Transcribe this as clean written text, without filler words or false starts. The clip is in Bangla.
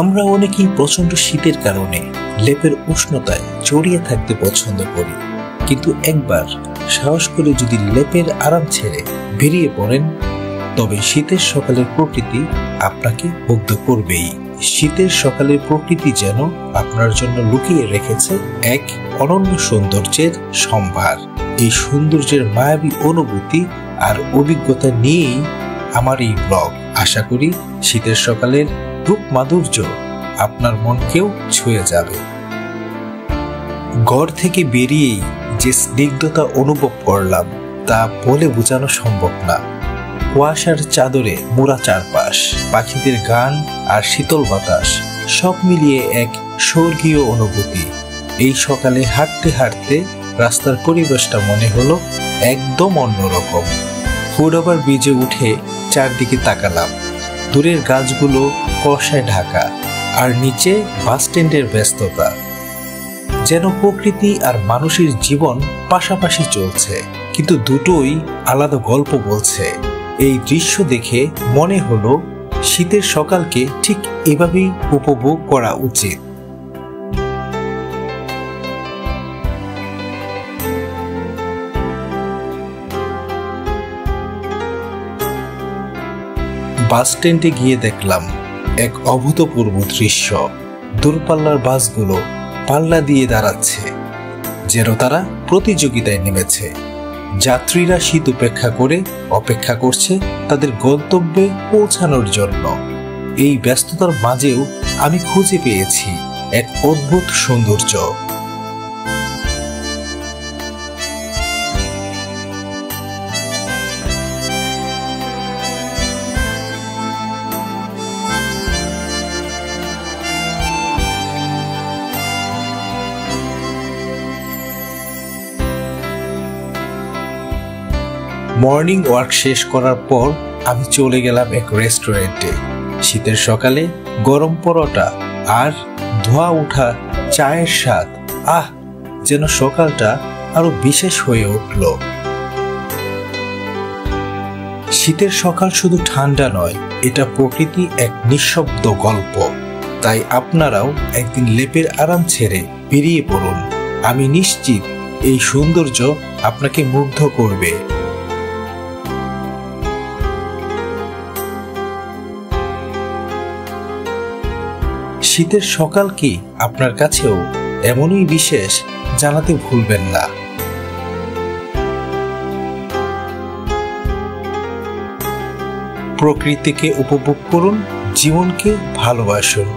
আমরা অনেকেই প্রচন্ড শীতের কারণে লেপের উষ্ণতায় জড়িয়ে থাকতে পছন্দ করি, কিন্তু একবার সাহস করে যদি লেপের আরাম ছেড়ে বেরিয়ে পড়েন, তবে শীতের সকালের প্রকৃতি আপনাকে মুগ্ধ করবেই। শীতের সকালের প্রকৃতি যেন আপনার জন্য লুকিয়ে রেখেছে এক অনন্য সৌন্দর্যের সম্ভার। এই সৌন্দর্যের মায়াবী অনুভূতি আর অভিজ্ঞতা নিয়েই আমার এই ব্লগ। আশা করি শীতের সকালের রূপ মাধুর্য আপনার মনকেও ছুঁয়ে যাবে। ঘর থেকে বেরিয়েই যে স্নিগ্ধতা অনুভব করলাম তা বলে বোঝানো সম্ভব না। কুয়াশার চাদরে মোড়া চারপাশ, পাখিদের গান আর শীতল বাতাস সব মিলিয়ে এক স্বর্গীয় অনুভূতি। এই সকালে হাঁটতে হাঁটতে রাস্তার পরিবেশটা মনে হলো একদম অন্যরকম। ফুটওভার ব্রিজে উঠে চারদিকে তাকালাম। দূরের গাছগুলো কুয়াশায় ঢাকা, আর নিচে বাস স্ট্যান্ডের ব্যস্ততা। যেন প্রকৃতি আর মানুষের জীবন পাশাপাশি চলছে, কিন্তু দুটোই আলাদা গল্প বলছে। এই দৃশ্য দেখে মনে হলো শীতের সকালকে ঠিক এভাবেই উপভোগ করা উচিত। বাস স্ট্যান্ডে গিয়ে দেখলাম এক অভূতপূর্ব দৃশ্য। দূরপাল্লার বাসগুলো পাল্লা দিয়ে দাঁড়াচ্ছে, যেন তারা প্রতিযোগিতায় নেমেছে। যাত্রীরা শীত উপেক্ষা করে অপেক্ষা করছে তাদের গন্তব্যে পৌঁছানোর জন্য। এই ব্যস্ততার মাঝেও আমি খুঁজে পেয়েছি এক অদ্ভুত সৌন্দর্য। মর্নিং ওয়ার্ক শেষ করার পর আমি চলে গেলাম এক রেস্টুরেন্টে। শীতের সকালে গরম পরোটা আর ধোয়া ওঠা চায়ের স্বাদ, যেন সকালটা আরো বিশেষ হয়ে উঠল। শীতের সকাল শুধু ঠান্ডা নয়, এটা প্রকৃতি এক নিঃশব্দ গল্প। তাই আপনারাও একদিন লেপের আরাম ছেড়ে বেরিয়ে পড়ুন। আমি নিশ্চিত এই সৌন্দর্য আপনাকে মুগ্ধ করবে। শীতের সকাল কি আপনার কাছেও এমনই বিশেষ? জানাতে ভুলবেন না। প্রকৃতিকে উপভোগ করুন, জীবনকে ভালোবাসুন।